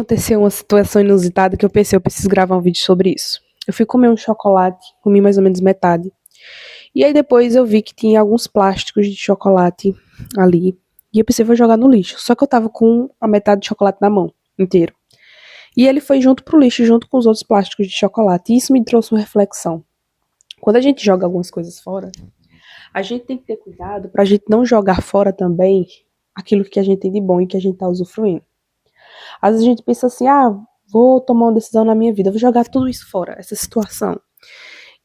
Aconteceu uma situação inusitada que eu pensei, eu preciso gravar um vídeo sobre isso. Eu fui comer um chocolate, comi mais ou menos metade. E aí depois eu vi que tinha alguns plásticos de chocolate ali. E eu pensei, vou jogar no lixo. Só que eu tava com a metade de chocolate na mão, inteiro. E ele foi junto pro lixo, junto com os outros plásticos de chocolate. E isso me trouxe uma reflexão. Quando a gente joga algumas coisas fora, a gente tem que ter cuidado pra gente não jogar fora também aquilo que a gente tem de bom e que a gente tá usufruindo. Às vezes a gente pensa assim, vou tomar uma decisão na minha vida, vou jogar tudo isso fora, essa situação.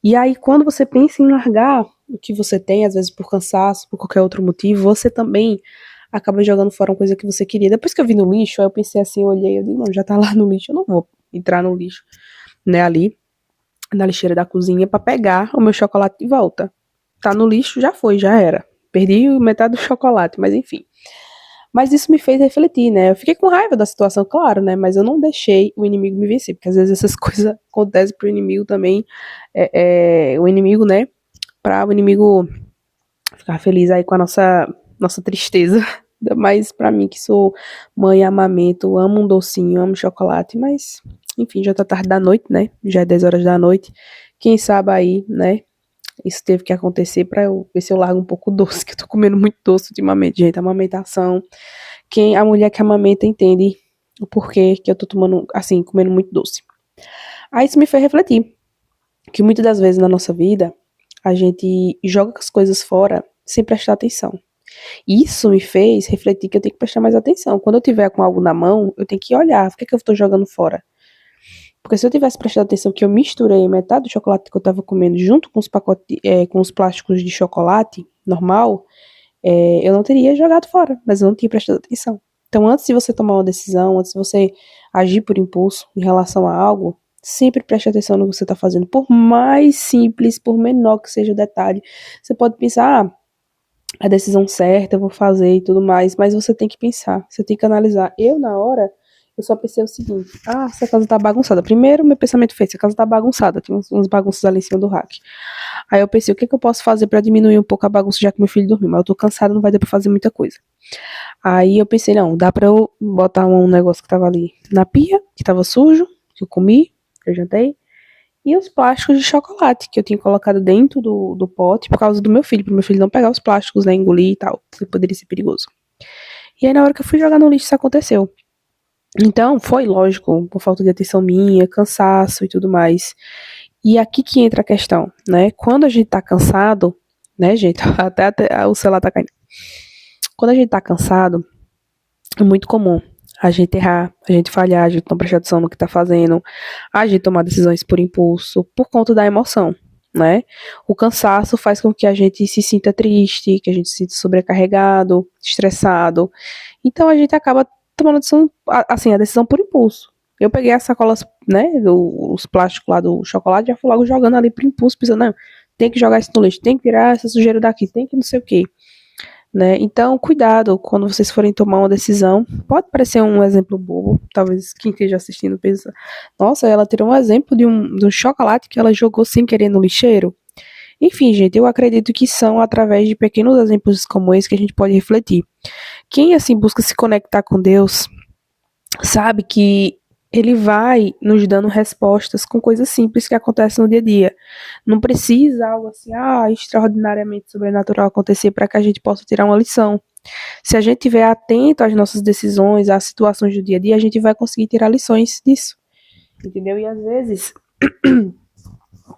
E aí, quando você pensa em largar o que você tem, às vezes por cansaço, por qualquer outro motivo, você também acaba jogando fora uma coisa que você queria. Depois que eu vi no lixo, aí eu pensei assim, eu olhei, eu digo, não, já tá lá no lixo, eu não vou entrar no lixo, né, ali, na lixeira da cozinha, pra pegar o meu chocolate de volta. Tá no lixo, já foi, já era. Perdi metade do chocolate, mas enfim. Mas isso me fez refletir, né? Eu fiquei com raiva da situação, claro, né? Mas eu não deixei o inimigo me vencer, porque às vezes essas coisas acontecem pro inimigo também. O inimigo, né? Pra o inimigo ficar feliz aí com a nossa tristeza. Mas pra mim, que sou mãe, amamento, amo um docinho, amo chocolate, mas enfim, já tá tarde da noite, né? Já é 10 horas da noite. Quem sabe aí, né? Isso teve que acontecer pra eu ver se eu largo um pouco o doce, que eu tô comendo muito doce ultimamente, gente. Amamentação. A mulher que amamenta entende o porquê que eu tô tomando, assim, comendo muito doce. Aí isso me fez refletir que muitas das vezes na nossa vida a gente joga as coisas fora sem prestar atenção. E isso me fez refletir que eu tenho que prestar mais atenção. Quando eu tiver com algo na mão, eu tenho que olhar, por que eu tô jogando fora? Porque se eu tivesse prestado atenção que eu misturei metade do chocolate que eu tava comendo junto com os pacotes, com os plásticos de chocolate normal, eu não teria jogado fora, mas eu não tinha prestado atenção. Então, antes de você tomar uma decisão, antes de você agir por impulso em relação a algo, sempre preste atenção no que você está fazendo. Por mais simples, por menor que seja o detalhe, você pode pensar, a decisão certa, eu vou fazer e tudo mais, mas você tem que pensar, você tem que analisar. Eu, na hora, eu só pensei o seguinte, se a casa tá bagunçada. Primeiro, meu pensamento foi, se a casa tá bagunçada, tem uns bagunças ali em cima do rack. Aí eu pensei, o que eu posso fazer pra diminuir um pouco a bagunça, já que meu filho dormiu? Mas eu tô cansada, não vai dar pra fazer muita coisa. Aí eu pensei, não, dá pra eu botar um negócio que tava ali na pia, que tava sujo, que eu comi, que eu jantei, e os plásticos de chocolate que eu tinha colocado dentro do pote por causa do meu filho, pro meu filho não pegar os plásticos, né, engolir e tal, que poderia ser perigoso. E aí na hora que eu fui jogar no lixo, isso aconteceu. Então, foi lógico, por falta de atenção minha, cansaço e tudo mais. E aqui que entra a questão, né? Quando a gente tá cansado, né, gente? Até o celular tá caindo. Quando a gente tá cansado, é muito comum a gente errar, a gente falhar, a gente não prestar atenção no que tá fazendo, a gente tomar decisões por impulso, por conta da emoção, né? O cansaço faz com que a gente se sinta triste, que a gente se sinta sobrecarregado, estressado. Então a gente acaba tomando a decisão, assim, a decisão por impulso. Eu peguei as sacolas, né, os plásticos lá do chocolate, já fui logo jogando ali por impulso, pensando, não, tem que jogar isso no lixo, tem que tirar essa sujeira daqui, tem que não sei o quê. Né? Então, cuidado quando vocês forem tomar uma decisão. Pode parecer um exemplo bobo, talvez quem esteja assistindo pensa, nossa, ela tirou um exemplo de um chocolate que ela jogou sem querer no lixeiro. Enfim, gente, eu acredito que são através de pequenos exemplos como esse que a gente pode refletir. Quem assim busca se conectar com Deus, sabe que ele vai nos dando respostas com coisas simples que acontecem no dia a dia. Não precisa algo assim, extraordinariamente sobrenatural acontecer para que a gente possa tirar uma lição. Se a gente estiver atento às nossas decisões, às situações do dia a dia, a gente vai conseguir tirar lições disso. Entendeu? E às vezes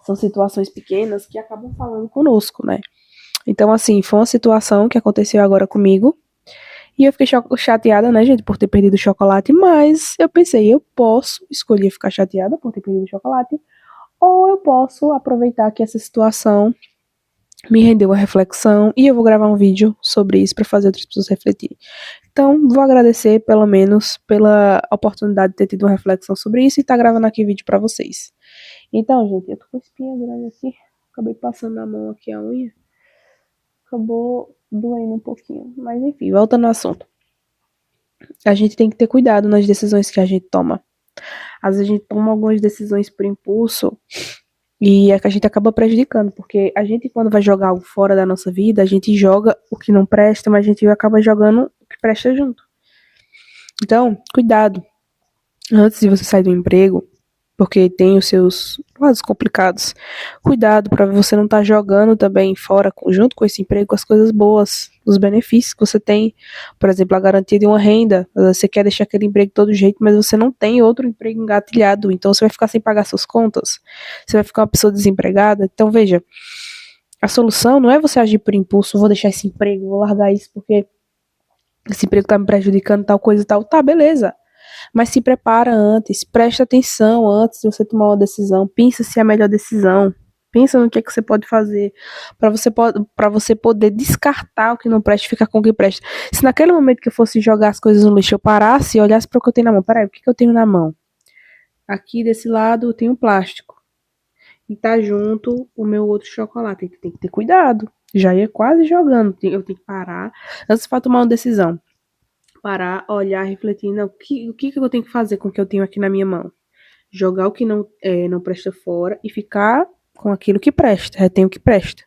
são situações pequenas que acabam falando conosco, né? Então, assim, foi uma situação que aconteceu agora comigo. E eu fiquei chateada, né, gente, por ter perdido o chocolate, mas eu pensei, eu posso escolher ficar chateada por ter perdido o chocolate, ou eu posso aproveitar que essa situação me rendeu uma reflexão e eu vou gravar um vídeo sobre isso para fazer outras pessoas refletirem. Então, vou agradecer, pelo menos, pela oportunidade de ter tido uma reflexão sobre isso e estar gravando aqui vídeo para vocês. Então, gente, eu tô com espinha grande aqui, acabei passando na mão aqui a unha, acabou doendo um pouquinho, mas enfim, voltando ao assunto. A gente tem que ter cuidado nas decisões que a gente toma. Às vezes a gente toma algumas decisões por impulso e é que a gente acaba prejudicando, porque a gente quando vai jogar algo fora da nossa vida, a gente joga o que não presta, mas a gente acaba jogando o que presta junto. Então, cuidado. antes de você sair do emprego, porque tem os seus lados complicados, cuidado para você não estar jogando também fora, junto com esse emprego, as coisas boas, os benefícios que você tem, por exemplo, a garantia de uma renda. Você quer deixar aquele emprego de todo jeito, mas você não tem outro emprego engatilhado, então você vai ficar sem pagar suas contas, você vai ficar uma pessoa desempregada. Então veja, a solução não é você agir por impulso, vou deixar esse emprego, vou largar isso porque esse emprego tá me prejudicando, tal coisa e tal. Tá, beleza. Mas se prepara antes, presta atenção antes de você tomar uma decisão, pensa se é a melhor decisão. Pensa no que é que você pode fazer para você poder descartar o que não presta e ficar com o que presta. Se naquele momento que eu fosse jogar as coisas no lixo, eu parasse e olhasse para o que eu tenho na mão. Peraí, o que eu tenho na mão? Aqui desse lado eu tenho plástico. E tá junto o meu outro chocolate. Tem que ter cuidado. Já ia quase jogando. Eu tenho que parar antes de tomar uma decisão. Parar, olhar, refletir. Não, o que eu tenho que fazer com o que eu tenho aqui na minha mão? Jogar o que não presta fora e ficar com aquilo que presta. Retém o que presta.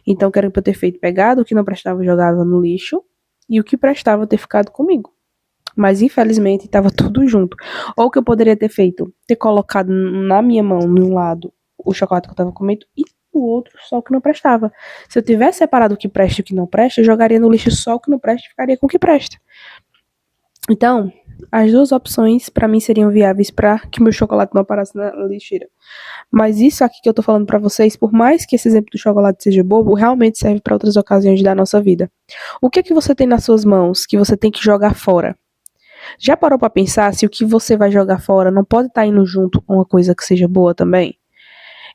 Então, quero eu ter feito pegado o que não prestava, jogava no lixo. E o que prestava ter ficado comigo. Mas infelizmente estava tudo junto. Ou o que eu poderia ter feito, ter colocado na minha mão, num lado, o chocolate que eu estava comendo e o outro só o que não prestava. Se eu tivesse separado o que presta e o que não presta, eu jogaria no lixo só o que não presta e ficaria com o que presta. Então, as duas opções para mim seriam viáveis para que meu chocolate não parasse na lixeira. Mas isso aqui que eu tô falando para vocês, por mais que esse exemplo do chocolate seja bobo, realmente serve para outras ocasiões da nossa vida. O que é que você tem nas suas mãos que você tem que jogar fora? Já parou para pensar se o que você vai jogar fora não pode estar indo junto com uma coisa que seja boa também?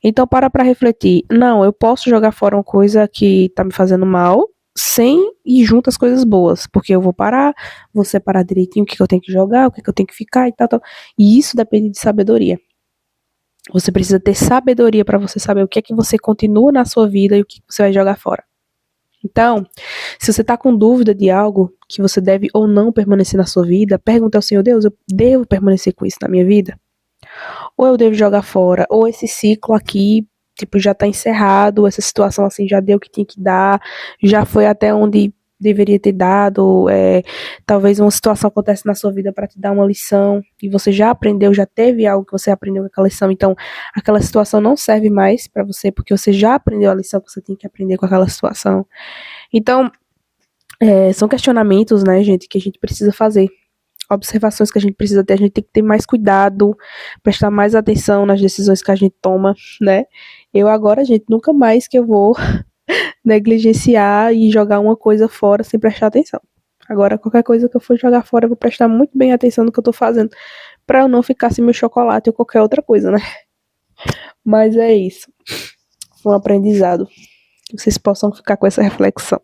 Então para refletir. Não, eu posso jogar fora uma coisa que tá me fazendo mal, sem ir junto as coisas boas, porque eu vou parar, vou separar direitinho o que eu tenho que jogar, o que eu tenho que ficar e tal, tal. E isso depende de sabedoria. Você precisa ter sabedoria para você saber o que é que você continua na sua vida e o que você vai jogar fora. Então, se você está com dúvida de algo que você deve ou não permanecer na sua vida, pergunta ao Senhor: Deus, eu devo permanecer com isso na minha vida? Ou eu devo jogar fora? Ou esse ciclo aqui, tipo, já está encerrado, essa situação assim já deu o que tinha que dar, já foi até onde deveria ter dado, talvez uma situação acontece na sua vida para te dar uma lição e você já aprendeu, já teve algo que você aprendeu com aquela lição, então aquela situação não serve mais para você porque você já aprendeu a lição que você tem que aprender com aquela situação. Então, são questionamentos, né, gente, que a gente precisa fazer, observações que a gente precisa ter, a gente tem que ter mais cuidado, prestar mais atenção nas decisões que a gente toma, né? Eu agora, gente, nunca mais que eu vou negligenciar e jogar uma coisa fora sem prestar atenção. Agora, qualquer coisa que eu for jogar fora, eu vou prestar muito bem atenção no que eu tô fazendo, pra eu não ficar sem meu chocolate ou qualquer outra coisa, né? Mas é isso. Foi um aprendizado. Que vocês possam ficar com essa reflexão.